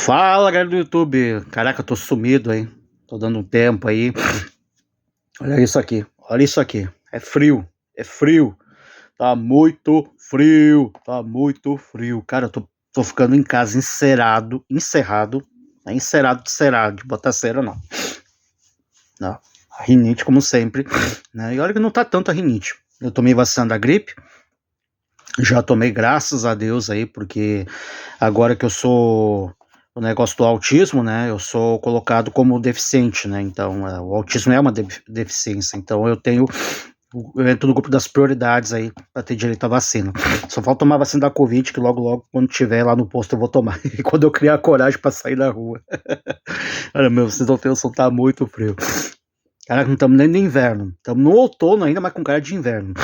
Fala, galera do YouTube. Caraca, eu tô sumido, hein? Tô dando um tempo aí. Olha isso aqui, olha isso aqui. É frio, é frio. Tá muito frio, tá muito frio. Cara, eu tô ficando em casa encerrado. Não é encerado de cerado, de botar cera, não. Não. A rinite, como sempre, né? E olha que não tá tanto a rinite. Eu tomei vacina da gripe. Já tomei, graças a Deus aí, porque agora que eu sou o negócio do autismo, né? Eu sou colocado como deficiente, né? Então, o autismo é uma deficiência. Então, eu entro no grupo das prioridades aí para ter direito à vacina. Só falta tomar a vacina da Covid, que logo, quando tiver lá no posto, eu vou tomar. E quando eu criar coragem para sair da rua. Olha, meu, vocês não têm noção, tá muito frio. Caraca, não estamos nem no inverno. Estamos no outono ainda, mas com cara de inverno.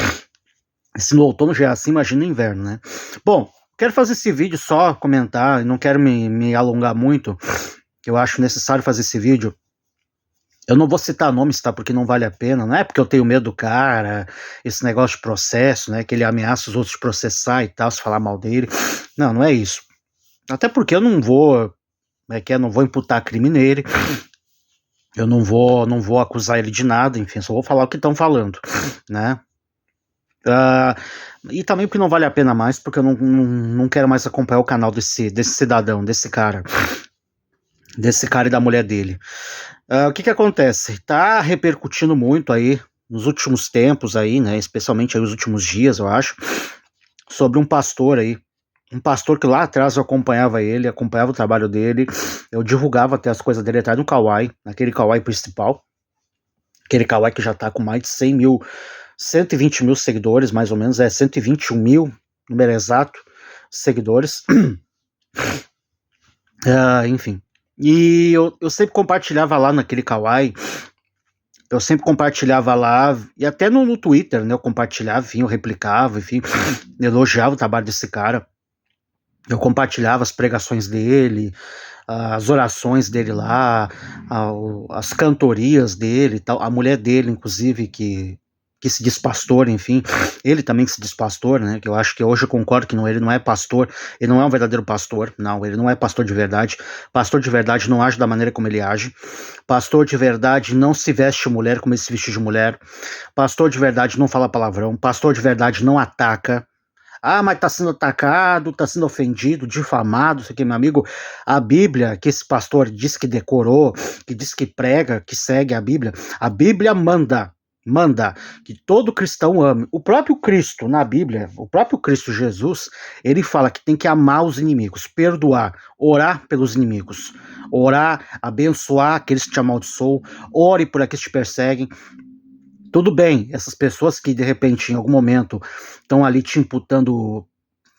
Se no outono já é assim, imagina no inverno, né? Bom, quero fazer esse vídeo só comentar, não quero me alongar muito, eu acho necessário fazer esse vídeo. Eu não vou citar nomes, tá? Porque não vale a pena, não é porque eu tenho medo do cara, esse negócio de processo, né? Que ele ameaça os outros de processar e tal, se falar mal dele. Não, não é isso. Até porque eu não vou, não vou imputar crime nele, eu não vou acusar ele de nada, enfim, só vou falar o que estão falando, né? E também porque não vale a pena mais, porque eu não quero mais acompanhar o canal desse cidadão, desse cara e da mulher dele. O que acontece? Tá repercutindo muito aí, nos últimos tempos aí, né, especialmente aí os últimos dias, eu acho, sobre um pastor aí, um pastor que lá atrás eu acompanhava ele, acompanhava o trabalho dele, eu divulgava até as coisas dele atrás no Kawaii, naquele Kawaii principal, aquele Kawaii que já tá com mais de 100 mil, 120 mil seguidores, mais ou menos, 121 mil, número exato, seguidores. Enfim. E eu sempre compartilhava lá naquele Kawaii, eu sempre compartilhava lá, e até no Twitter, né, eu compartilhava, enfim, eu replicava, enfim, elogiava o trabalho desse cara. Eu compartilhava as pregações dele, as orações dele lá, as cantorias dele e tal, a mulher dele, inclusive, que se diz pastor, enfim, ele também que se diz pastor, né, que eu acho que hoje eu concordo que não, ele não é pastor, ele não é um verdadeiro pastor, não, ele não é pastor de verdade não age da maneira como ele age, pastor de verdade não se veste mulher como ele se veste de mulher, pastor de verdade não fala palavrão, pastor de verdade não ataca. Mas tá sendo atacado, tá sendo ofendido, difamado, isso aqui, meu amigo. A Bíblia, que esse pastor diz que decorou, que diz que prega, que segue a Bíblia manda que todo cristão ame. O próprio Cristo, na Bíblia, o próprio Cristo Jesus, ele fala que tem que amar os inimigos, perdoar, orar pelos inimigos, orar, abençoar aqueles que te amaldiçoam, ore por aqueles que te perseguem. Tudo bem, essas pessoas que de repente em algum momento estão ali te imputando,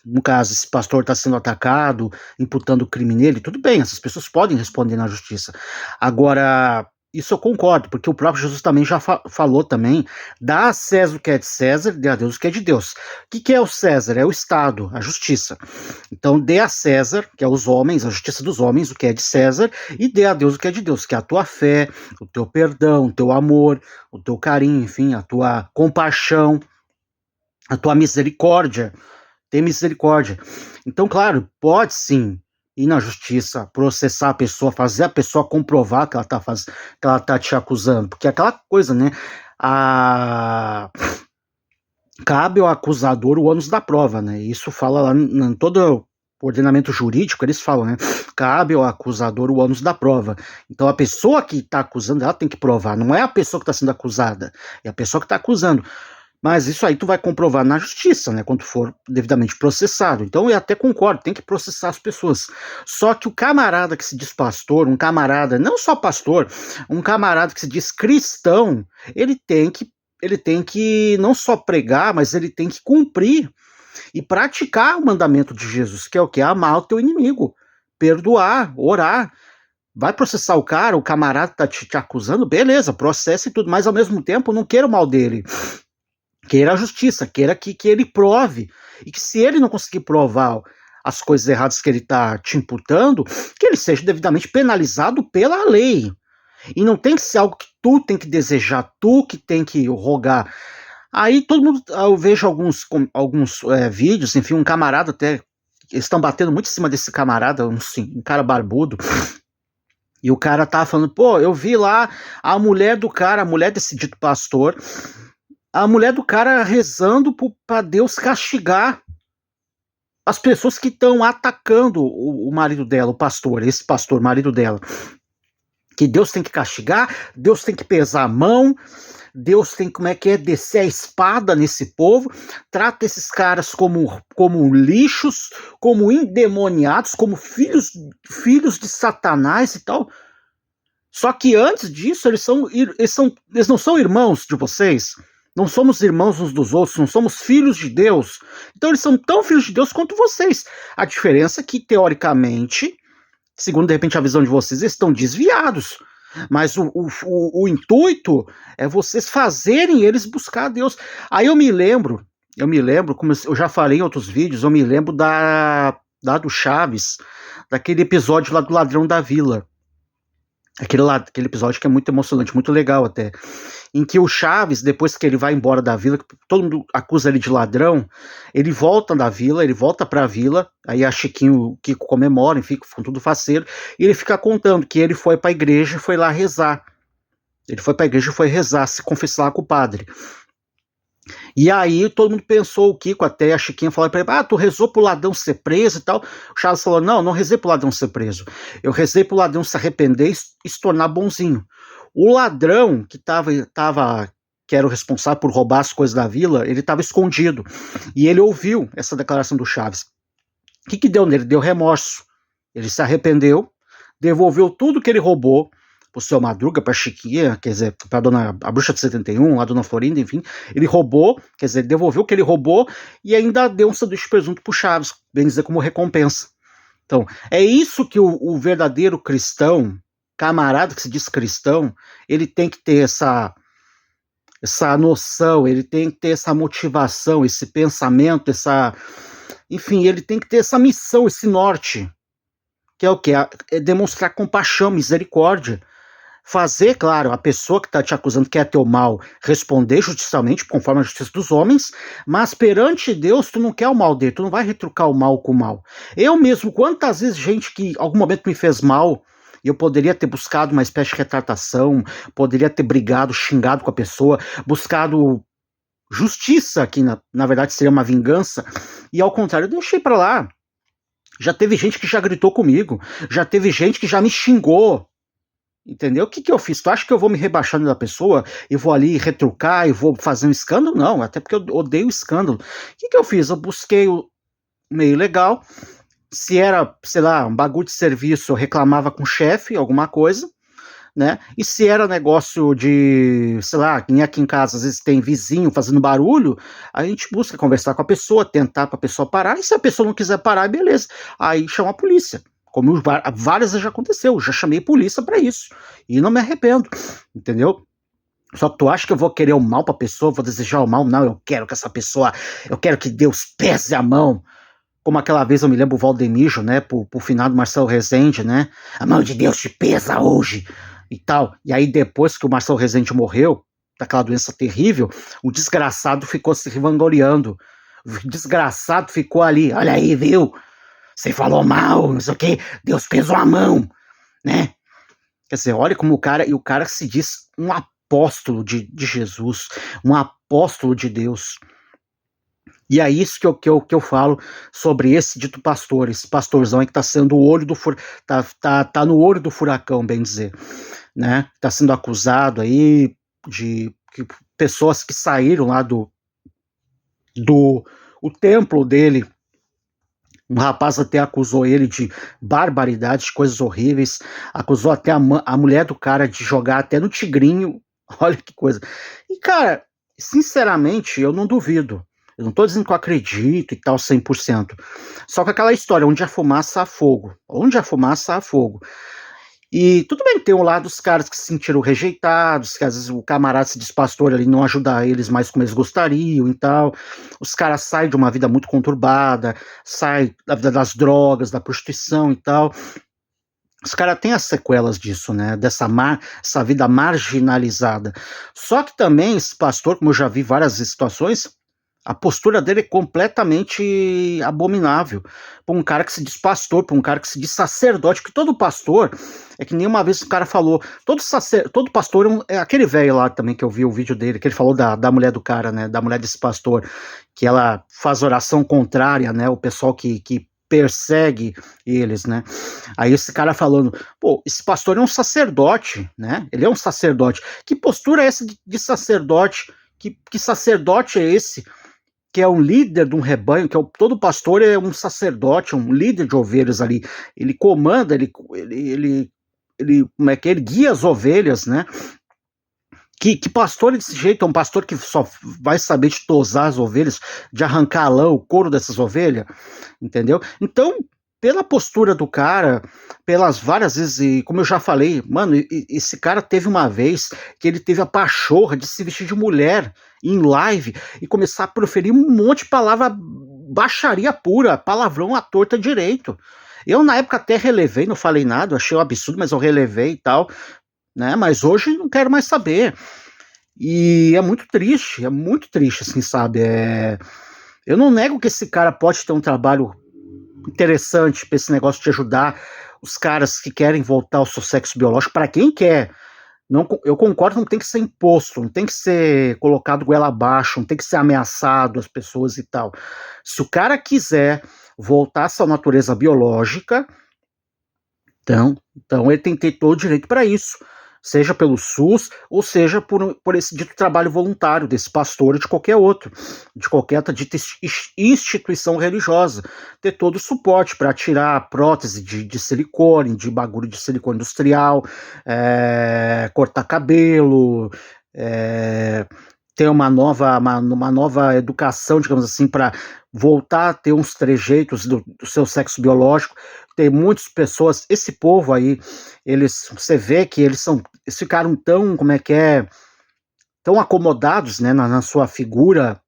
no caso, esse pastor está sendo atacado, imputando crime nele, tudo bem, essas pessoas podem responder na justiça. Agora, isso eu concordo, porque o próprio Jesus também já falou também, dá a César o que é de César, dê a Deus o que é de Deus. O que é o César? É o Estado, a justiça. Então dê a César, que é os homens, a justiça dos homens, o que é de César, e dê a Deus o que é de Deus, que é a tua fé, o teu perdão, o teu amor, o teu carinho, enfim, a tua compaixão, a tua misericórdia. Tem misericórdia. Então, claro, pode sim ir na justiça, processar a pessoa, fazer a pessoa comprovar que ela tá te acusando, porque é aquela coisa, né? Cabe ao acusador o ônus da prova, né? Isso fala lá em todo o ordenamento jurídico, eles falam, né? Cabe ao acusador o ônus da prova. Então a pessoa que está acusando, ela tem que provar, não é a pessoa que está sendo acusada, é a pessoa que está acusando. Mas isso aí tu vai comprovar na justiça, né, quando for devidamente processado. Então eu até concordo, tem que processar as pessoas. Só que o camarada que se diz pastor, um camarada, não só pastor, um camarada que se diz cristão, ele tem que não só pregar, mas ele tem que cumprir e praticar o mandamento de Jesus, que é o que? Amar o teu inimigo, perdoar, orar. Vai processar o cara, o camarada tá te acusando, beleza, processa e tudo, mas ao mesmo tempo não queira o mal dele. Queira a justiça, queira que ele prove, e que se ele não conseguir provar as coisas erradas que ele está te imputando, que ele seja devidamente penalizado pela lei. E não tem que ser algo que tu tem que desejar, tu que tem que rogar. Aí todo mundo, eu vejo alguns vídeos, enfim, um camarada até eles estão batendo muito em cima desse camarada, um cara barbudo, e o cara tava falando, pô, eu vi lá a mulher do cara, a mulher desse dito pastor, a mulher do cara rezando pra Deus castigar as pessoas que estão atacando o marido dela, o pastor, esse pastor, marido dela. Que Deus tem que castigar, Deus tem que pesar a mão, Deus tem, descer a espada nesse povo, trata esses caras como lixos, como endemoniados, como filhos de Satanás e tal. Só que antes disso, eles não são irmãos de vocês, não somos irmãos uns dos outros, não somos filhos de Deus. Então eles são tão filhos de Deus quanto vocês. A diferença é que, teoricamente, segundo de repente a visão de vocês, eles estão desviados. Mas o intuito é vocês fazerem eles buscar a Deus. Aí eu me lembro, como eu já falei em outros vídeos, eu me lembro do Chaves, daquele episódio lá do Ladrão da Vila. Aquele episódio que é muito emocionante, muito legal até. Em que o Chaves, depois que ele vai embora da vila, todo mundo acusa ele de ladrão, ele volta da vila, ele volta pra vila, aí a Chiquinho, o Kiko comemora, enfim, ficam tudo faceiro, e ele fica contando que ele foi pra igreja e foi lá rezar. Ele foi pra igreja e foi rezar, se confessar com o padre. E aí todo mundo pensou, o Kiko até, a Chiquinha falou pra ele, tu rezou pro ladrão ser preso e tal. O Chaves falou, não rezei pro ladrão ser preso. Eu rezei pro ladrão se arrepender e se tornar bonzinho. O ladrão que era o responsável por roubar as coisas da vila, ele estava escondido. E ele ouviu essa declaração do Chaves. O que deu nele? Deu remorso. Ele se arrependeu, devolveu tudo que ele roubou pro seu Madruga, pra Chiquinha, quer dizer, a Bruxa de 71, a Dona Florinda, enfim. Ele roubou, quer dizer, devolveu o que ele roubou e ainda deu um sanduíche de presunto pro Chaves, bem dizer, como recompensa. Então, é isso que o verdadeiro cristão, camarada que se diz cristão, ele tem que ter essa noção, ele tem que ter essa motivação, esse pensamento, enfim, ele tem que ter essa missão, esse norte, que é o quê? É demonstrar compaixão, misericórdia, fazer, claro, a pessoa que está te acusando que é teu mal, responder judicialmente, conforme a justiça dos homens, mas perante Deus, tu não quer o mal dele, tu não vai retrucar o mal com o mal. Eu mesmo, quantas vezes gente que em algum momento me fez mal, e eu poderia ter buscado uma espécie de retratação, poderia ter brigado, xingado com a pessoa, buscado justiça, que na verdade seria uma vingança, e ao contrário, eu deixei pra lá. Já teve gente que já gritou comigo, já teve gente que já me xingou, entendeu? O que eu fiz? Tu acha que eu vou me rebaixando da pessoa e vou ali retrucar e vou fazer um escândalo? Não, até porque eu odeio escândalo. O que eu fiz? Eu busquei o meio legal. Se era, sei lá, um bagulho de serviço, eu reclamava com o chefe, alguma coisa, né? E se era negócio de, sei lá, aqui em casa às vezes tem vizinho fazendo barulho, a gente busca conversar com a pessoa, tentar pra pessoa parar, e se a pessoa não quiser parar, beleza. Aí chama a polícia. Como várias vezes já aconteceu, já chamei polícia pra isso. E não me arrependo, entendeu? Só que tu acha que eu vou querer o mal pra pessoa, vou desejar o mal? Não, eu quero que Deus pese a mão. Como aquela vez eu me lembro o Valdemiro, né, pro finado Marcelo Rezende, né, a mão de Deus te pesa hoje, e tal. E aí depois que o Marcelo Rezende morreu, daquela doença terrível, o desgraçado ficou se vangloriando. O desgraçado ficou ali, olha aí, viu? Você falou mal, não sei o quê, Deus pesou a mão, né? Quer dizer, olha como o cara se diz um apóstolo de Jesus, um apóstolo de Deus. E é isso que eu falo sobre esse dito pastor, esse pastorzão aí que tá sendo o olho do tá no olho do furacão, bem dizer, né? Tá sendo acusado aí de pessoas que saíram lá do o templo dele. Um rapaz até acusou ele de barbaridades, coisas horríveis, acusou até a mulher do cara de jogar até no tigrinho, olha que coisa. E cara, sinceramente, eu não duvido. Eu não tô dizendo que eu acredito e tal 100%. Só que aquela história, onde há fumaça há fogo. Onde há fumaça há fogo. E tudo bem, tem um lado dos caras que se sentiram rejeitados, que às vezes o camarada se diz pastor ali, não ajudar eles mais como eles gostariam e tal. Os caras saem de uma vida muito conturbada, saem da vida das drogas, da prostituição e tal. Os caras têm as sequelas disso, né? Essa vida marginalizada. Só que também esse pastor, como eu já vi várias situações, A postura dele é completamente abominável. Para um cara que se diz pastor, para um cara que se diz sacerdote, porque todo pastor, é que nem uma vez o cara falou, todo pastor é aquele velho lá também que eu vi o vídeo dele, que ele falou da mulher do cara, né, da mulher desse pastor, que ela faz oração contrária, né, o pessoal que persegue eles, né, aí esse cara falando, pô, esse pastor é um sacerdote, né, ele é um sacerdote, que postura é essa de sacerdote, que sacerdote é esse, que é um líder de um rebanho, todo pastor é um sacerdote, um líder de ovelhas ali. Ele comanda, como é que é? Ele guia as ovelhas, né? Que pastor é desse jeito? É um pastor que só vai saber de tosar as ovelhas, de arrancar a lã, o couro dessas ovelhas, entendeu? Então, pela postura do cara, pelas várias vezes, e como eu já falei, mano, esse cara teve uma vez que ele teve a pachorra de se vestir de mulher em live e começar a proferir um monte de palavra, baixaria pura, palavrão à torta direito. Eu, na época, até relevei, não falei nada, achei um absurdo, mas eu relevei e tal, né? Mas hoje não quero mais saber. E é muito triste, assim, sabe? Eu não nego que esse cara pode ter um trabalho interessante para esse negócio de ajudar os caras que querem voltar ao seu sexo biológico, para quem quer. Não, eu concordo, não tem que ser imposto, não tem que ser colocado goela abaixo, não tem que ser ameaçado as pessoas e tal. Se o cara quiser voltar à sua natureza biológica, então ele tem que ter todo o direito para isso, seja pelo SUS ou seja por esse dito trabalho voluntário desse pastor ou de qualquer outro, de qualquer outra dita instituição religiosa, ter todo o suporte para tirar prótese de silicone, de bagulho de silicone industrial, cortar cabelo, ter uma nova educação, digamos assim, para voltar a ter uns trejeitos do seu sexo biológico. Tem muitas pessoas, esse povo aí, você vê que eles ficaram tão, como é que é, tão acomodados, né, na sua figura,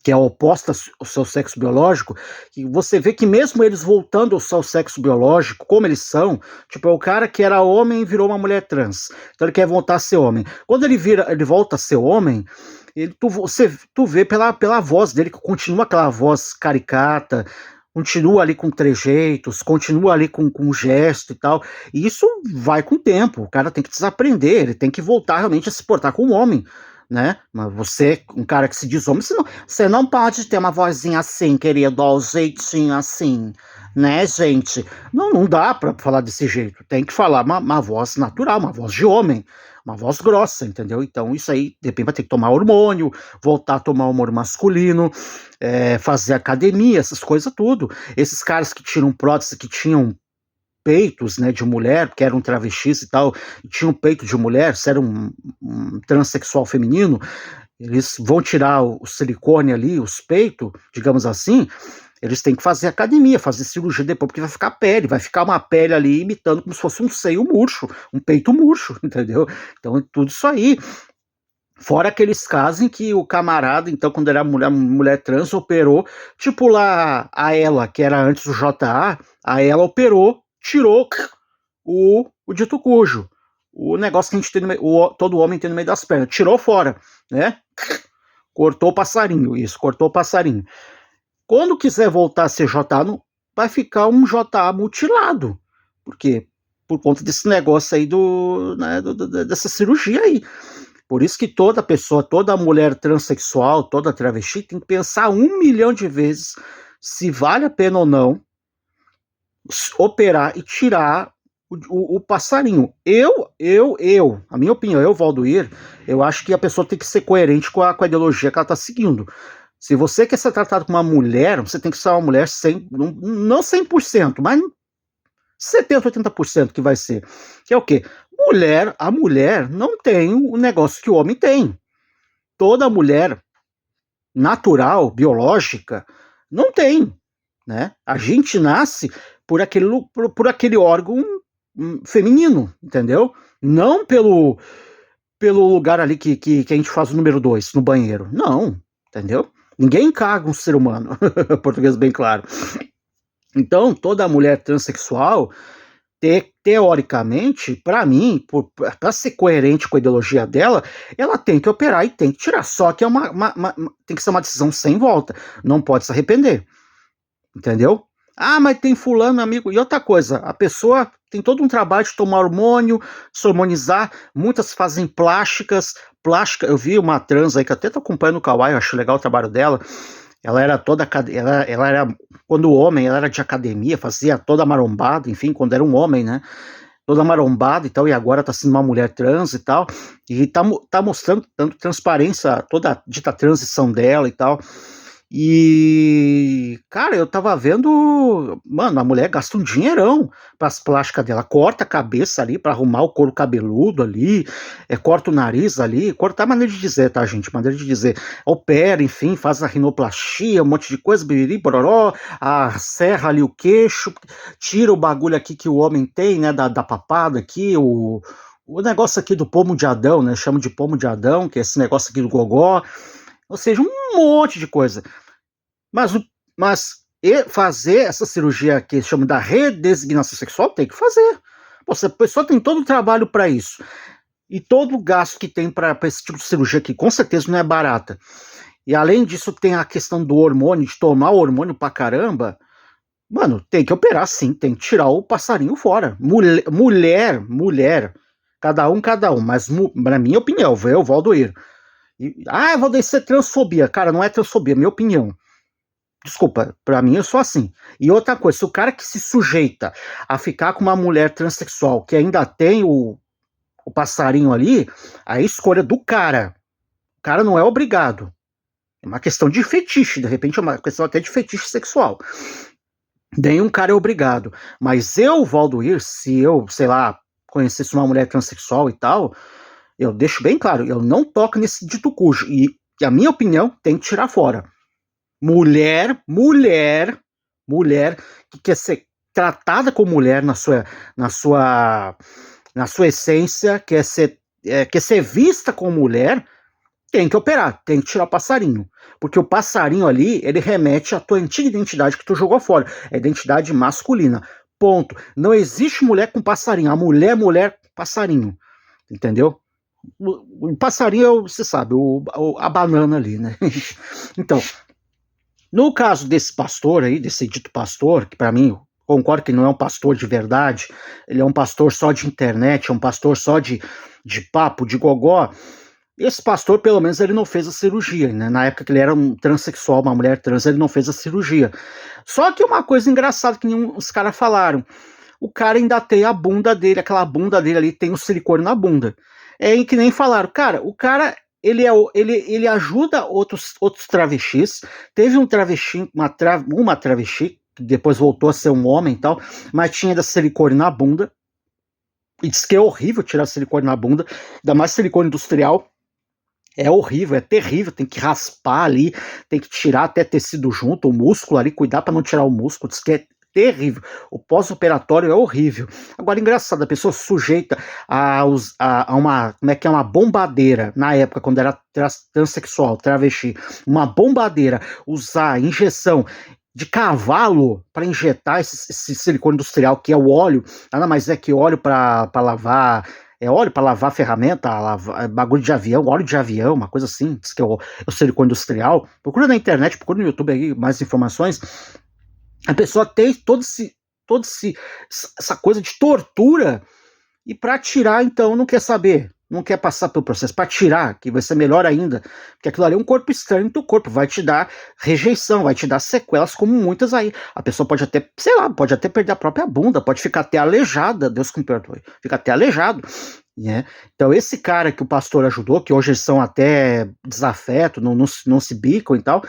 que é oposta ao seu sexo biológico, que você vê que mesmo eles voltando ao seu sexo biológico, como eles são, tipo, é o cara que era homem e virou uma mulher trans, então ele quer voltar a ser homem. Quando ele volta a ser homem, tu vê pela voz dele, que continua aquela voz caricata, continua ali com trejeitos, continua ali com gesto e tal, e isso vai com o tempo, o cara tem que desaprender, ele tem que voltar realmente a se portar como homem, né? Mas você, um cara que se diz homem, você não pode ter uma vozinha assim, querido, ó, o jeitinho assim, né, gente? Não dá pra falar desse jeito. Tem que falar uma voz natural, uma voz de homem, uma voz grossa, entendeu? Então isso aí, de repente vai ter que tomar hormônio, voltar a tomar hormônio masculino, fazer academia, essas coisas tudo. Esses caras que tiram prótese, que tinham peitos, né, de mulher, que eram travestis e tal, e tinham peito de mulher, se era um transexual feminino, eles vão tirar o silicone ali, os peitos, digamos assim, eles têm que fazer academia, fazer cirurgia depois, porque vai ficar uma pele ali imitando como se fosse um seio murcho, um peito murcho, entendeu? Então, tudo isso aí. Fora aqueles casos em que o camarada, então, quando era mulher trans, operou, tipo lá a ela, que era antes do JA, a ela operou, tirou o dito cujo, o negócio que a gente tem todo homem tem no meio das pernas, tirou fora, né? Cortou o passarinho, isso, cortou o passarinho. Quando quiser voltar a ser JA, vai ficar um JA mutilado. Por quê? Por conta desse negócio aí dessa cirurgia aí. Por isso que toda pessoa, toda mulher transexual, toda travesti tem que pensar 1 milhão de vezes se vale a pena ou não operar e tirar o passarinho. A minha opinião, Valdoir, eu acho que a pessoa tem que ser coerente com a ideologia que ela está seguindo. Se você quer ser tratado como uma mulher, você tem que ser uma mulher não 100%, mas 70%, 80% que vai ser. Que é o quê? A mulher não tem o negócio que o homem tem. Toda mulher natural, biológica, não tem, né? A gente nasce por aquele órgão feminino, entendeu? Não pelo lugar ali que a gente faz o número 2 no banheiro. Não, entendeu? Ninguém caga um ser humano, português bem claro. Então, toda mulher transexual, teoricamente, para mim, para ser coerente com a ideologia dela, ela tem que operar e tem que tirar. Só que tem que ser uma decisão sem volta. Não pode se arrepender. Entendeu? Ah, mas tem fulano, amigo. E outra coisa, a pessoa tem todo um trabalho de tomar hormônio, se hormonizar. Muitas fazem plásticas. Plástica, eu vi uma trans aí que até tô acompanhando o Kawaii, eu acho legal o trabalho dela. Ela era toda. Ela era. Quando homem, ela era de academia, fazia toda marombada, enfim, quando era um homem, né? Toda marombada e tal, e agora tá sendo uma mulher trans e tal. E tá mostrando tanto transparência, toda a dita transição dela e tal. E, cara, eu tava vendo, mano, a mulher gasta um dinheirão pras plásticas dela, corta a cabeça ali pra arrumar o couro cabeludo ali, corta o nariz ali, corta a maneira de dizer, tá, gente? Maneira de dizer, opera, enfim, faz a rinoplastia, um monte de coisa, biriri, bororó, serra ali o queixo, tira o bagulho aqui que o homem tem, né, da papada aqui, o negócio aqui do pomo de Adão, né, chama de pomo de Adão, que é esse negócio aqui do gogó, ou seja, um monte de coisa. Mas fazer essa cirurgia que chama da redesignação sexual tem que fazer. A pessoa tem todo o trabalho para isso. E todo o gasto que tem para esse tipo de cirurgia que com certeza não é barata. E além disso tem a questão do hormônio, de tomar o hormônio pra caramba. Mano, tem que operar sim, tem que tirar o passarinho fora. Mulher, cada um. Mas na minha opinião, eu, Valdoir. Valdoir, isso é transfobia. Cara, não é transfobia, é minha opinião. Desculpa, pra mim eu sou assim. E outra coisa, se o cara que se sujeita a ficar com uma mulher transexual que ainda tem o passarinho ali, a escolha do cara. O cara não é obrigado. É uma questão de fetiche, de repente é uma questão até de fetiche sexual. Nenhum cara é obrigado. Mas eu, Valdoir, se eu, sei lá, conhecesse uma mulher transexual e tal, eu deixo bem claro, eu não toco nesse dito cujo. E a minha opinião tem que tirar fora. Mulher que quer ser tratada como mulher na sua essência, quer ser vista como mulher, tem que operar, tem que tirar o passarinho. Porque o passarinho ali, ele remete à tua antiga identidade que tu jogou fora. É identidade masculina. Ponto. Não existe mulher com passarinho. A mulher com passarinho. Entendeu? O passarinho, você sabe, a banana ali, né? Então, no caso desse pastor aí, desse dito pastor, que para mim, concordo que não é um pastor de verdade, ele é um pastor só de internet, é um pastor só de papo, de gogó. Esse pastor, pelo menos, ele não fez a cirurgia, né? Na época que ele era um transexual, uma mulher trans, ele não fez a cirurgia. Só que uma coisa engraçada que os caras falaram, o cara ainda tem a bunda dele, aquela bunda dele ali, tem o silicone na bunda. É que nem falaram, cara, o cara ele ajuda outros travestis. Teve um travesti, uma travesti, que depois voltou a ser um homem e tal, mas tinha da silicone na bunda. E diz que é horrível tirar silicone na bunda, ainda mais silicone industrial. É horrível, é terrível, tem que raspar ali, tem que tirar até tecido junto, o músculo ali, cuidar para não tirar o músculo, diz que é terrível. O pós-operatório é horrível. Agora, engraçado, a pessoa sujeita a uma, como é que é, uma bombadeira, na época, quando era transexual, travesti, uma bombadeira, usar injeção de cavalo para injetar esse silicone industrial, que é o óleo, nada mais é que óleo para lavar. É óleo para lavar ferramenta, bagulho de avião, óleo de avião, uma coisa assim, diz que é o silicone industrial. Procura na internet, procura no YouTube aí mais informações. A pessoa tem essa coisa de tortura, e para tirar, então, não quer saber, não quer passar pelo processo, para tirar, que vai ser melhor ainda, porque aquilo ali é um corpo estranho do teu corpo, vai te dar rejeição, vai te dar sequelas, como muitas aí. A pessoa pode até, sei lá, pode até perder a própria bunda, pode ficar até aleijada, Deus que me perdoe, fica até aleijado. né? Então esse cara que o pastor ajudou, que hoje eles são até desafeto, não se bicam e tal,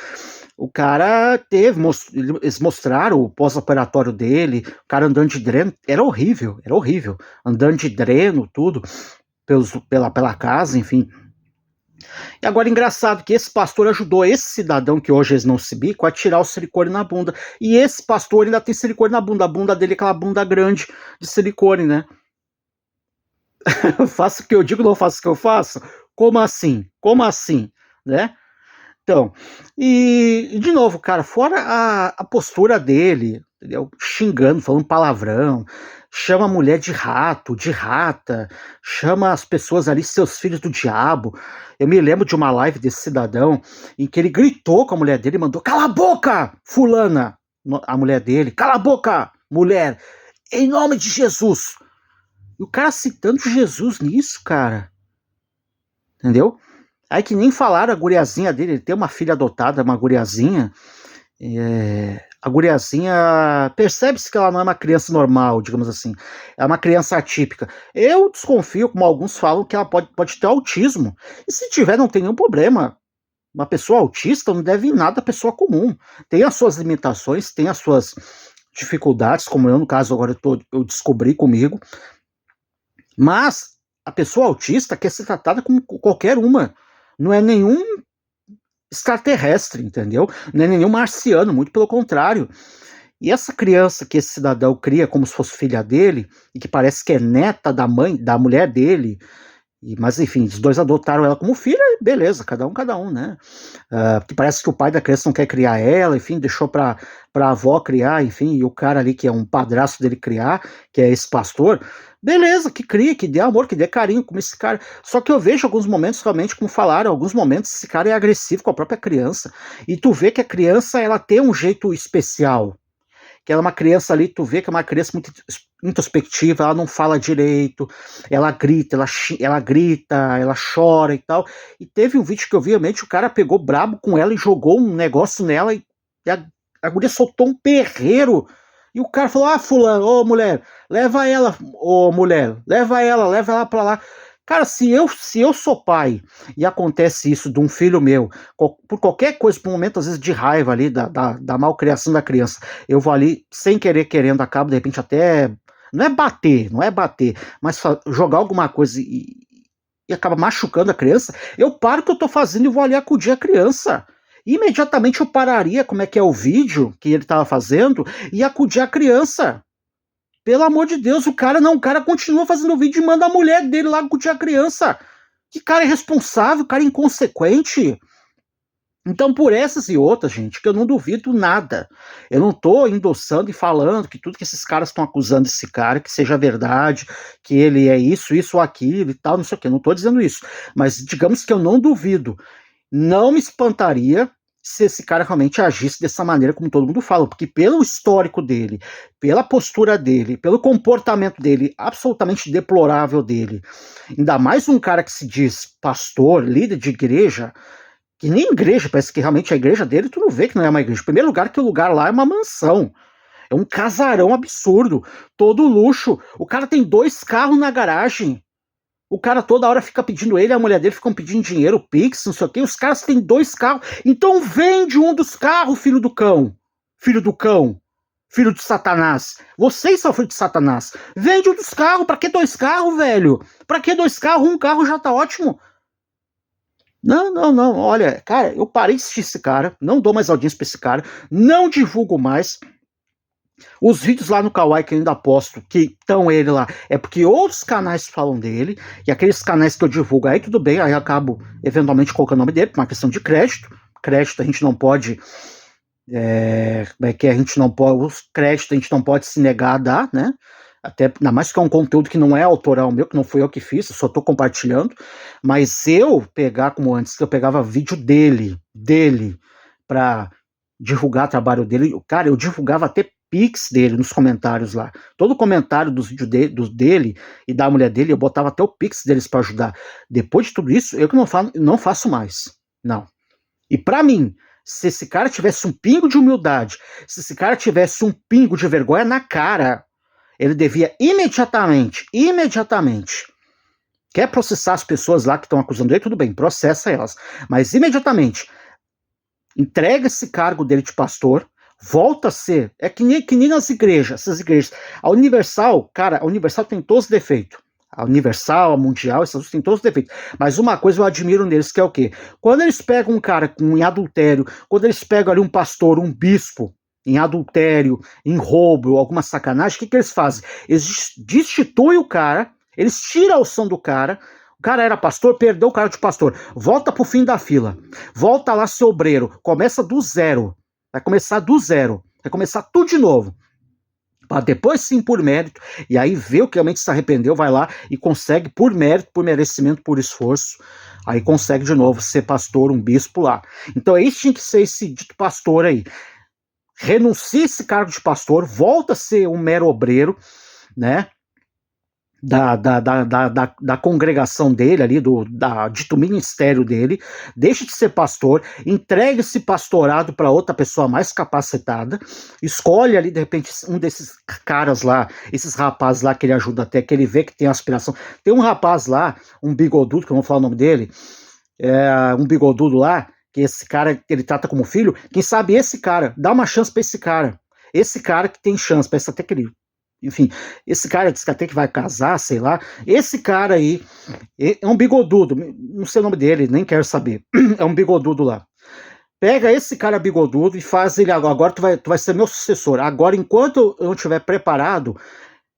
o cara eles mostraram o pós-operatório dele, o cara andando de dreno, era horrível, andando de dreno, tudo, pela casa, enfim. E agora, engraçado que esse pastor ajudou esse cidadão, que hoje eles não se bicam, a tirar o silicone na bunda. E esse pastor ainda tem silicone na bunda, a bunda dele é aquela bunda grande de silicone, né? Faço o que eu digo, não faço o que eu faço? Como assim? Como assim? Né? Então, e de novo, cara, fora a postura dele, entendeu? Xingando, falando palavrão, chama a mulher de rato, de rata, chama as pessoas ali, seus filhos do diabo. Eu me lembro de uma live desse cidadão em que ele gritou com a mulher dele e mandou: cala a boca, fulana! A mulher dele: cala a boca, mulher, em nome de Jesus. E o cara citando Jesus nisso, cara. Entendeu? Aí que nem falaram a guriazinha dele, ele tem uma filha adotada, uma guriazinha. A guriazinha, percebe-se que ela não é uma criança normal, digamos assim. É uma criança atípica. Eu desconfio, como alguns falam, que ela pode ter autismo. E se tiver, não tem nenhum problema. Uma pessoa autista não deve nada à pessoa comum. Tem as suas limitações, tem as suas dificuldades, como eu, no caso, agora eu descobri comigo. Mas a pessoa autista quer ser tratada como qualquer uma. Não é nenhum extraterrestre, entendeu? Não é nenhum marciano, muito pelo contrário. E essa criança que esse cidadão cria como se fosse filha dele, e que parece que é neta da mãe, da mulher dele, mas enfim, os dois adotaram ela como filha, beleza, cada um, né? Porque parece que o pai da criança não quer criar ela, enfim, deixou pra avó criar, enfim, e o cara ali que é um padrasto dele criar, que é esse pastor, beleza, que cria, que dê amor, que dê carinho com esse cara. Só que eu vejo alguns momentos, realmente, como falaram, alguns momentos esse cara é agressivo com a própria criança, e tu vê que a criança, ela tem um jeito especial, que ela é uma criança ali, tu vê que é uma criança muito introspectiva, ela não fala direito, ela grita, ela chora e tal. E teve um vídeo que eu vi, realmente, o cara pegou brabo com ela e jogou um negócio nela e a guria soltou um perreiro. E o cara falou: ah, fulano, ô mulher, leva ela, ô mulher, leva ela pra lá. Cara, se eu sou pai e acontece isso de um filho meu, por qualquer coisa, por um momento, às vezes, de raiva ali, da malcriação da criança, eu vou ali, sem querer, querendo, acabo, de repente, até. Não é bater, mas jogar alguma coisa e acaba machucando a criança, eu paro o que eu tô fazendo e vou ali acudir a criança. Imediatamente eu pararia como é que é o vídeo que ele tava fazendo e acudir a criança. Pelo amor de Deus, o cara continua fazendo o vídeo e manda a mulher dele lá acudir a criança. Que cara irresponsável, cara inconsequente. Então, por essas e outras, gente, que eu não duvido nada. Eu não tô endossando e falando que tudo que esses caras estão acusando esse cara, que seja verdade, que ele é isso ou aquilo e tal, não sei o quê. Não tô dizendo isso. Mas digamos que eu não duvido. Não me espantaria se esse cara realmente agisse dessa maneira como todo mundo fala, porque pelo histórico dele, pela postura dele, pelo comportamento dele, absolutamente deplorável dele, ainda mais um cara que se diz pastor, líder de igreja, que nem igreja, parece que realmente a igreja dele, tu não vê que não é uma igreja. Em primeiro lugar, que o lugar lá é uma mansão. É um casarão absurdo, todo luxo. O cara tem 2 carros na garagem. O cara toda hora fica pedindo ele, a mulher dele ficam pedindo dinheiro, Pix, não sei o quê. Os caras têm 2 carros. Então vende um dos carros, filho do cão. Filho do cão. Filho de Satanás. Vocês são filho de Satanás. Vende um dos carros. Pra que 2 carros, velho? Pra que 2 carros? Um carro já tá ótimo. Não. Olha, cara, eu parei de assistir esse cara. Não dou mais audiência pra esse cara. Não divulgo mais. Os vídeos lá no Kawaii que eu ainda posto, que estão ele lá, é porque outros canais falam dele, e aqueles canais que eu divulgo, aí tudo bem, aí eu acabo eventualmente colocando o nome dele, por uma questão de crédito. Crédito a gente não pode. Como é que a gente não pode. Os créditos a gente não pode se negar a dar, né? Até, ainda mais que é um conteúdo que não é autoral meu, que não fui eu que fiz, eu só tô compartilhando. Mas eu pegar, como antes, que eu pegava vídeo dele, pra divulgar o trabalho dele, cara, eu divulgava até Pix dele nos comentários lá. Todo comentário dos vídeos dele e da mulher dele, eu botava até o Pix deles para ajudar. Depois de tudo isso, eu que não faço mais. Não. E para mim, se esse cara tivesse um pingo de humildade, se esse cara tivesse um pingo de vergonha na cara, ele devia imediatamente, quer processar as pessoas lá que estão acusando ele, tudo bem, processa elas, mas imediatamente entrega esse cargo dele de pastor, volta a ser, é que nem nas igrejas, essas igrejas. A Universal, cara, a Universal tem todos os defeitos. A Universal, a Mundial, essas têm todos os defeitos. Mas uma coisa eu admiro neles, que é o quê? Quando eles pegam um cara em adultério, quando eles pegam ali um pastor, um bispo, em adultério, em roubo, alguma sacanagem, o que eles fazem? Eles destituem o cara, eles tiram a unção do cara. O cara era pastor, perdeu o cara de pastor. Volta pro fim da fila. Volta lá ser obreiro. Começa do zero. Vai começar do zero. Vai começar tudo de novo. para depois sim por mérito, e aí vê o que realmente se arrependeu, vai lá e consegue por mérito, por merecimento, por esforço, aí consegue de novo ser pastor, um bispo lá. Então esse tinha que ser esse dito pastor aí. Renuncia esse cargo de pastor, volta a ser um mero obreiro, né? Da congregação dele ali, dito ministério dele, deixa de ser pastor, entrega esse pastorado para outra pessoa mais capacitada, escolhe ali de repente um desses caras lá, esses rapazes lá que ele ajuda até, que ele vê que tem aspiração. Tem um rapaz lá, um bigodudo, que eu não vou falar o nome dele, um bigodudo lá, que esse cara ele trata como filho, quem sabe esse cara, dá uma chance para esse cara que tem chance, parece até que ele, enfim, esse cara diz que até que vai casar, sei lá, esse cara aí é um bigodudo, não sei o nome dele, nem quero saber, é um bigodudo lá. Pega esse cara bigodudo e faz ele, agora tu vai ser meu sucessor, agora enquanto eu não estiver preparado,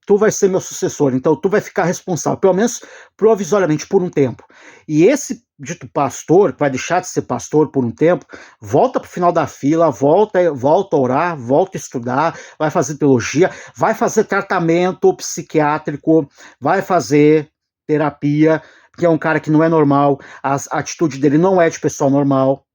tu vai ser meu sucessor, então tu vai ficar responsável, pelo menos provisoriamente por um tempo. E esse dito pastor, que vai deixar de ser pastor por um tempo, volta pro final da fila, volta a orar, volta a estudar, vai fazer teologia, vai fazer tratamento psiquiátrico, vai fazer terapia, porque é um cara que não é normal, a atitude dele não é de pessoa normal.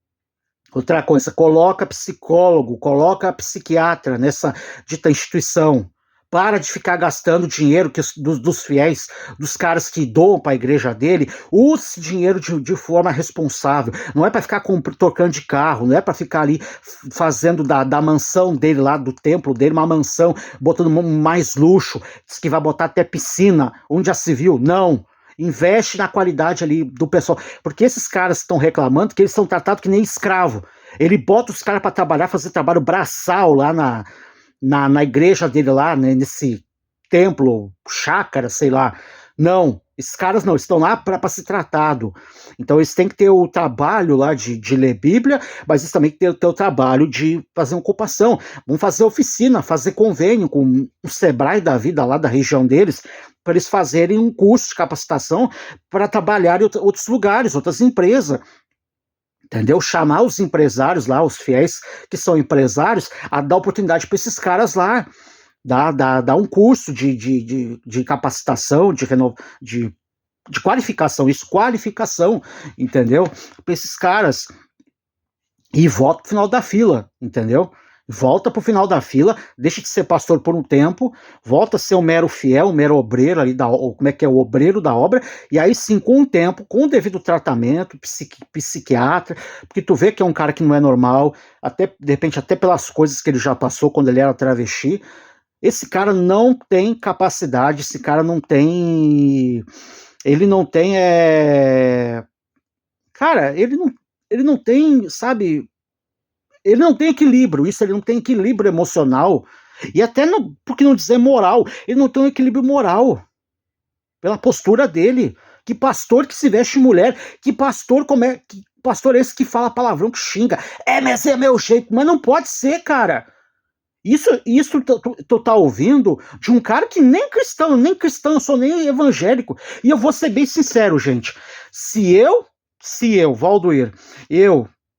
Outra coisa, coloca psicólogo, coloca psiquiatra nessa dita instituição. Para de ficar gastando dinheiro dos fiéis, dos caras que doam para a igreja dele. Use esse dinheiro de forma responsável. Não é para ficar trocando de carro, não é para ficar ali fazendo da mansão dele lá, do templo dele, uma mansão, botando mais luxo. Diz que vai botar até piscina, onde já se viu. Não. Investe na qualidade ali do pessoal. Porque esses caras estão reclamando que eles são tratados que nem escravo. Ele bota os caras para trabalhar, fazer trabalho braçal lá na igreja dele lá, né, nesse templo, chácara, sei lá. Não, esses caras não, estão lá para ser tratado. Então eles têm que ter o trabalho lá de ler Bíblia, mas eles também têm que ter o trabalho de fazer ocupação. Vão fazer oficina, fazer convênio com o Sebrae da vida lá da região deles, para eles fazerem um curso de capacitação para trabalhar em outros lugares, outras empresas. Entendeu? Chamar os empresários lá, os fiéis que são empresários, a dar oportunidade para esses caras lá, dar um curso de capacitação, de qualificação, isso, qualificação, entendeu? Para esses caras. E volta pro final da fila, entendeu? Volta pro final da fila, deixa de ser pastor por um tempo, volta a ser um mero fiel, um mero obreiro ali como é que é, o obreiro da obra, e aí sim, com o tempo, com o devido tratamento, psiquiatra, porque tu vê que é um cara que não é normal, até, de repente, até pelas coisas que ele já passou quando ele era travesti, esse cara não tem capacidade, esse cara não tem, ele não tem, cara, ele não tem, sabe, ele não tem equilíbrio, ele não tem equilíbrio emocional, e até, por que não dizer moral, ele não tem um equilíbrio moral, pela postura dele, que pastor que se veste mulher, que pastor esse que fala palavrão, que xinga, mas é meu jeito, mas não pode ser, cara, isso tu tá ouvindo de um cara que nem cristão, eu sou nem evangélico, e eu vou ser bem sincero, gente, se eu, Valdoir,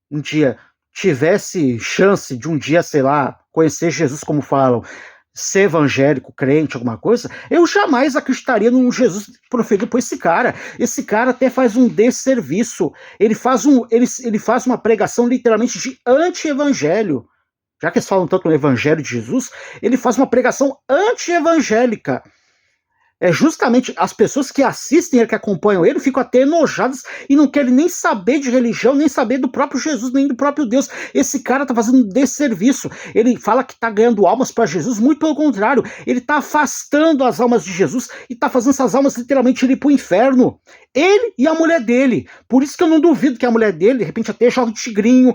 um dia tivesse chance de um dia, sei lá, conhecer Jesus como falam, ser evangélico, crente, alguma coisa, eu jamais acreditaria num Jesus proferido por esse cara. Esse cara até faz um desserviço. Ele faz uma pregação literalmente de anti-evangelho. Já que eles falam tanto no evangelho de Jesus, ele faz uma pregação anti-evangélica. É justamente as pessoas que assistem ele, que acompanham ele, ficam até enojadas e não querem nem saber de religião, nem saber do próprio Jesus, nem do próprio Deus. Esse cara tá fazendo um desserviço. Ele fala que tá ganhando almas para Jesus, muito pelo contrário. Ele tá afastando as almas de Jesus e tá fazendo essas almas literalmente ir pro inferno. Ele e a mulher dele. Por isso que eu não duvido que a mulher dele, de repente, até joga de tigrinho,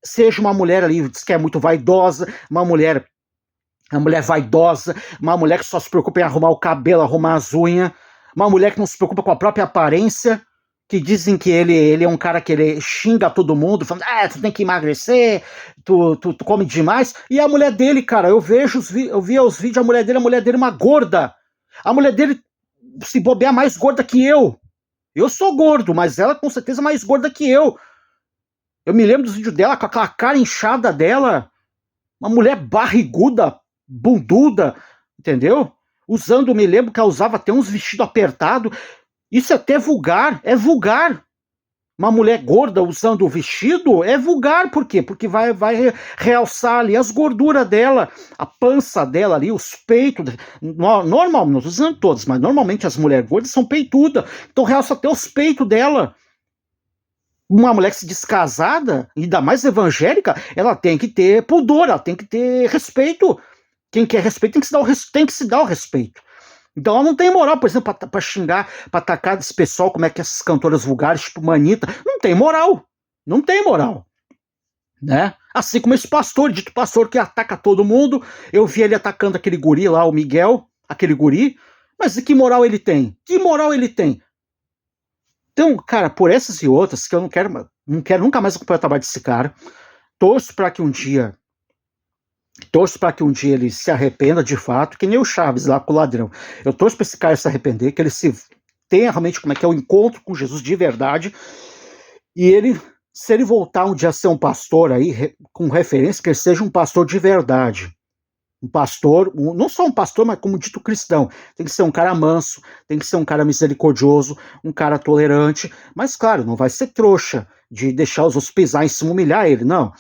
seja uma mulher ali, diz que é muito vaidosa, uma mulher vaidosa, uma mulher que só se preocupa em arrumar o cabelo, arrumar as unhas, uma mulher que não se preocupa com a própria aparência, que dizem que ele é um cara que ele xinga todo mundo, falando, tu tem que emagrecer, tu come demais, e a mulher dele, cara, eu via os vídeos, a mulher dele é uma gorda, a mulher dele se bobear mais gorda que eu sou gordo, mas ela com certeza é mais gorda que eu me lembro dos vídeos dela, com aquela cara inchada dela, uma mulher barriguda, bunduda, entendeu? Usando, me lembro que ela usava até uns vestidos apertados. Isso é até vulgar, é vulgar. Uma mulher gorda usando o vestido é vulgar, por quê? Porque vai realçar ali as gorduras dela, a pança dela ali, os peitos. Normal, não estou dizendo todas, mas normalmente as mulheres gordas são peitudas, então realça até os peitos dela. Uma mulher que se descasada, ainda mais evangélica, ela tem que ter pudor, ela tem que ter respeito. Quem quer respeito tem que se dar o respeito. Então ela não tem moral, por exemplo, pra xingar, pra atacar desse pessoal, como é que essas cantoras vulgares, tipo Manita, não tem moral. Não tem moral. Né? Assim como esse pastor, dito pastor que ataca todo mundo. Eu vi ele atacando aquele guri lá, o Miguel, aquele guri. Mas que moral ele tem? Que moral ele tem? Então, cara, por essas e outras, que eu não quero nunca mais acompanhar o trabalho desse cara. Torço para que um dia ele se arrependa de fato, que nem o Chaves lá com o ladrão. Eu torço para esse cara se arrepender, que ele se tenha realmente como é que é o encontro com Jesus de verdade. E ele, se ele voltar um dia a ser um pastor aí, com referência, que ele seja um pastor de verdade. Um pastor, não só um pastor, mas como dito cristão. Tem que ser um cara manso, tem que ser um cara misericordioso, um cara tolerante. Mas, claro, não vai ser trouxa de deixar os outros pisar em cima, humilhar ele, não.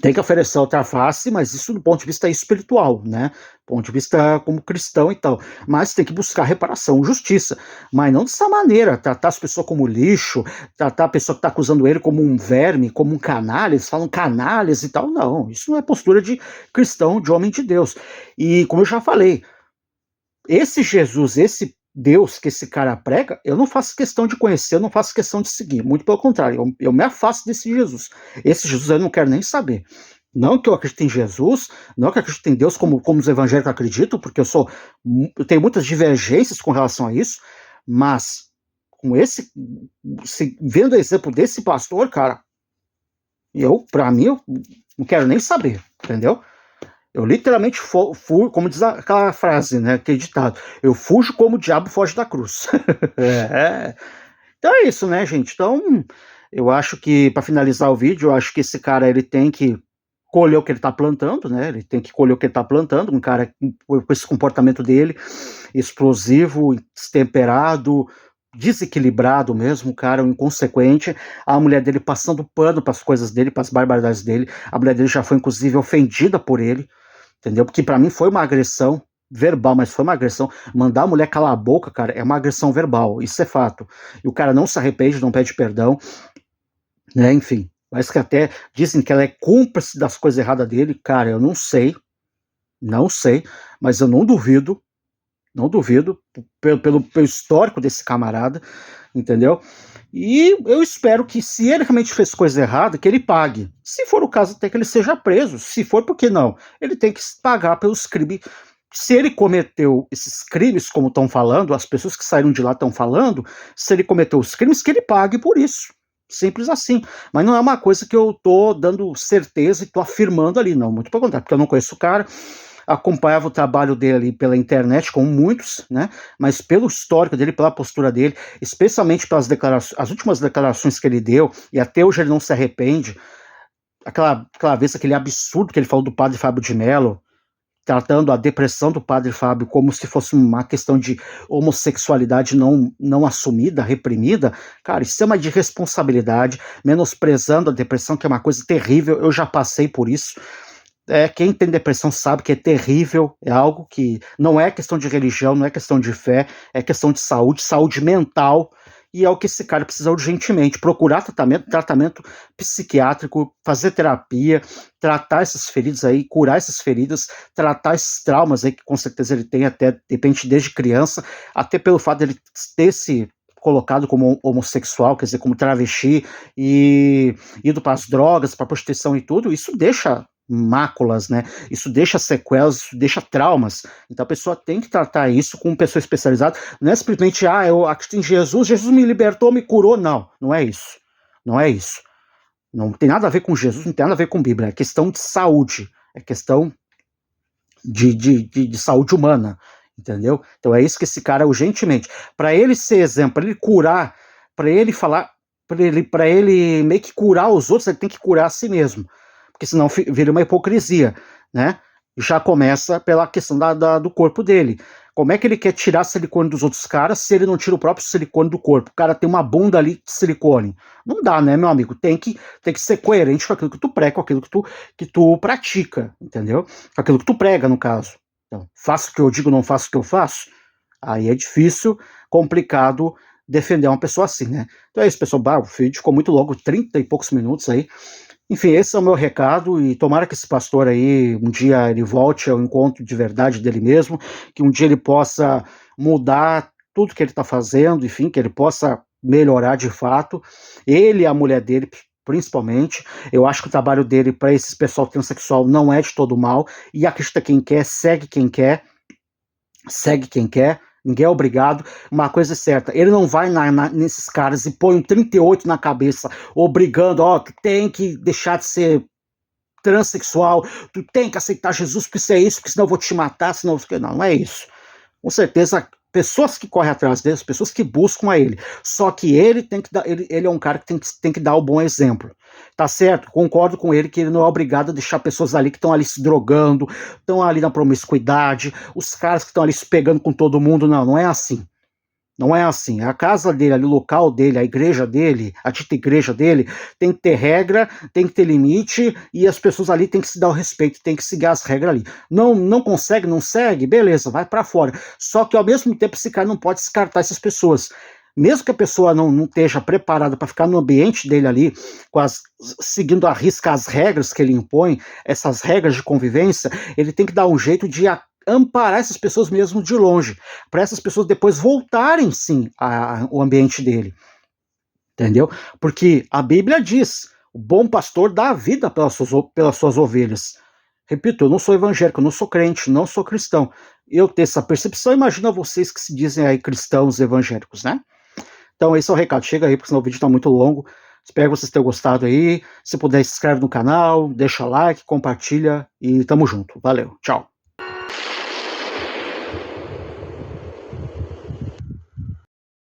Tem que oferecer outra face, mas isso do ponto de vista espiritual, né? Do ponto de vista como cristão e tal. Mas tem que buscar reparação, justiça. Mas não dessa maneira, tratar as pessoas como lixo, tratar a pessoa que está acusando ele como um verme, como um canalha, eles falam canalhas e tal. Não, isso não é postura de cristão, de homem de Deus. E como eu já falei, esse Jesus, esse Deus que esse cara prega, eu não faço questão de conhecer, eu não faço questão de seguir. Muito pelo contrário, eu me afasto desse Jesus. Esse Jesus eu não quero nem saber. Não que eu acredite em Jesus, não que eu acredite em Deus como os evangélicos acreditam, porque eu tenho muitas divergências com relação a isso, mas com vendo o exemplo desse pastor, cara, para mim, eu não quero nem saber, entendeu? Eu literalmente fujo, como diz aquela frase, né, aquele ditado, eu fujo como o diabo foge da cruz. É. Então é isso, né, gente? Então, eu acho que, para finalizar o vídeo, eu acho que esse cara, ele tem que colher o que ele tá plantando, né? Ele tem que colher o que ele tá plantando, um cara com esse comportamento dele, explosivo, destemperado, desequilibrado mesmo, um cara inconsequente, a mulher dele passando pano para as coisas dele, para as barbaridades dele, a mulher dele já foi, inclusive, ofendida por ele, entendeu? Porque para mim foi uma agressão verbal, mas foi uma agressão. Mandar a mulher calar a boca, cara, é uma agressão verbal, isso é fato. E o cara não se arrepende, não pede perdão, né? Enfim, mas que até dizem que ela é cúmplice das coisas erradas dele, cara, eu não sei, mas eu não duvido, pelo histórico desse camarada, entendeu? E eu espero que, se ele realmente fez coisa errada, que ele pague. Se for o caso, até que ele seja preso. Se for, por que não? Ele tem que pagar pelos crimes. Se ele cometeu esses crimes, como estão falando, as pessoas que saíram de lá estão falando, se ele cometeu os crimes, que ele pague por isso. Simples assim. Mas não é uma coisa que eu tô dando certeza e tô afirmando ali, não. Muito pelo contrário, porque eu não conheço o cara, acompanhava o trabalho dele pela internet, como muitos, né? Mas pelo histórico dele, pela postura dele, especialmente pelas declarações, as últimas declarações que ele deu, e até hoje ele não se arrepende, aquela vez, aquele absurdo que ele falou do padre Fábio de Mello, tratando a depressão do padre Fábio como se fosse uma questão de homossexualidade não assumida, reprimida, cara, isso é uma irresponsabilidade, menosprezando a depressão, que é uma coisa terrível, eu já passei por isso. Quem tem depressão sabe que é terrível, é algo que não é questão de religião, não é questão de fé, é questão de saúde mental, e é o que esse cara precisa urgentemente, procurar tratamento psiquiátrico, fazer terapia, tratar essas feridas aí, curar essas feridas, tratar esses traumas aí que com certeza ele tem até, de repente, desde criança, até pelo fato dele ter se colocado como homossexual, quer dizer, como travesti, e ido para as drogas, para a prostituição e tudo, isso deixa máculas, né? Isso deixa sequelas, isso deixa traumas. Então a pessoa tem que tratar isso com uma pessoa especializada. Não é simplesmente, eu acredito em Jesus, Jesus me libertou, me curou. Não, não é isso. Não é isso. Não tem nada a ver com Jesus, não tem nada a ver com Bíblia. É questão de saúde. É questão de saúde humana. Entendeu? Então é isso que esse cara, urgentemente, para ele ser exemplo, para ele curar, para ele falar, para ele meio que curar os outros, ele tem que curar a si mesmo. Porque senão vira uma hipocrisia, né? Já começa pela questão do corpo dele. Como é que ele quer tirar silicone dos outros caras se ele não tira o próprio silicone do corpo? O cara tem uma bunda ali de silicone. Não dá, né, meu amigo? Tem que ser coerente com aquilo que tu prega, com aquilo que tu pratica, entendeu? Com aquilo que tu prega, no caso. Então, faço o que eu digo, não faço o que eu faço. Aí é difícil, complicado defender uma pessoa assim, né? Então é isso, pessoal. O vídeo ficou muito longo, 30 e poucos minutos aí. Enfim, esse é o meu recado, e tomara que esse pastor aí, um dia ele volte ao encontro de verdade dele mesmo, que um dia ele possa mudar tudo que ele está fazendo, enfim, que ele possa melhorar de fato, ele e a mulher dele, principalmente. Eu acho que o trabalho dele para esse pessoal transexual não é de todo mal, e acredita quem quer, segue quem quer, ninguém é obrigado. Uma coisa é certa, ele não vai nesses caras e põe um 38 na cabeça, obrigando, tu tem que deixar de ser transexual, tu tem que aceitar Jesus, porque isso é isso, porque senão eu vou te matar, senão... Não é isso. Com certeza, pessoas que correm atrás dele, pessoas que buscam a ele. Só que ele tem que dar, ele é um cara que tem que dar o bom exemplo. Tá certo? Concordo com ele que ele não é obrigado a deixar pessoas ali que estão ali se drogando, estão ali na promiscuidade, os caras que estão ali se pegando com todo mundo. Não, não é assim. Não é assim. A casa dele, ali, o local dele, a igreja dele, a dita igreja dele, tem que ter regra, tem que ter limite, e as pessoas ali têm que se dar o respeito, tem que seguir as regras ali. Não consegue, não segue, beleza, vai para fora. Só que ao mesmo tempo esse cara não pode descartar essas pessoas. Mesmo que a pessoa não esteja preparada para ficar no ambiente dele ali, seguindo à risca as regras que ele impõe, essas regras de convivência, ele tem que dar um jeito de amparar essas pessoas mesmo de longe, para essas pessoas depois voltarem sim ao ambiente dele, entendeu? Porque a Bíblia diz, o bom pastor dá a vida pelas suas ovelhas. Repito, eu não sou evangélico, eu não sou crente, não sou cristão. Eu ter essa percepção, imagina vocês que se dizem aí cristãos evangélicos, né? Então esse é o recado, chega aí, porque senão o vídeo está muito longo. Espero que vocês tenham gostado aí. Se puder, se inscreve no canal, deixa like, compartilha e tamo junto. Valeu, tchau.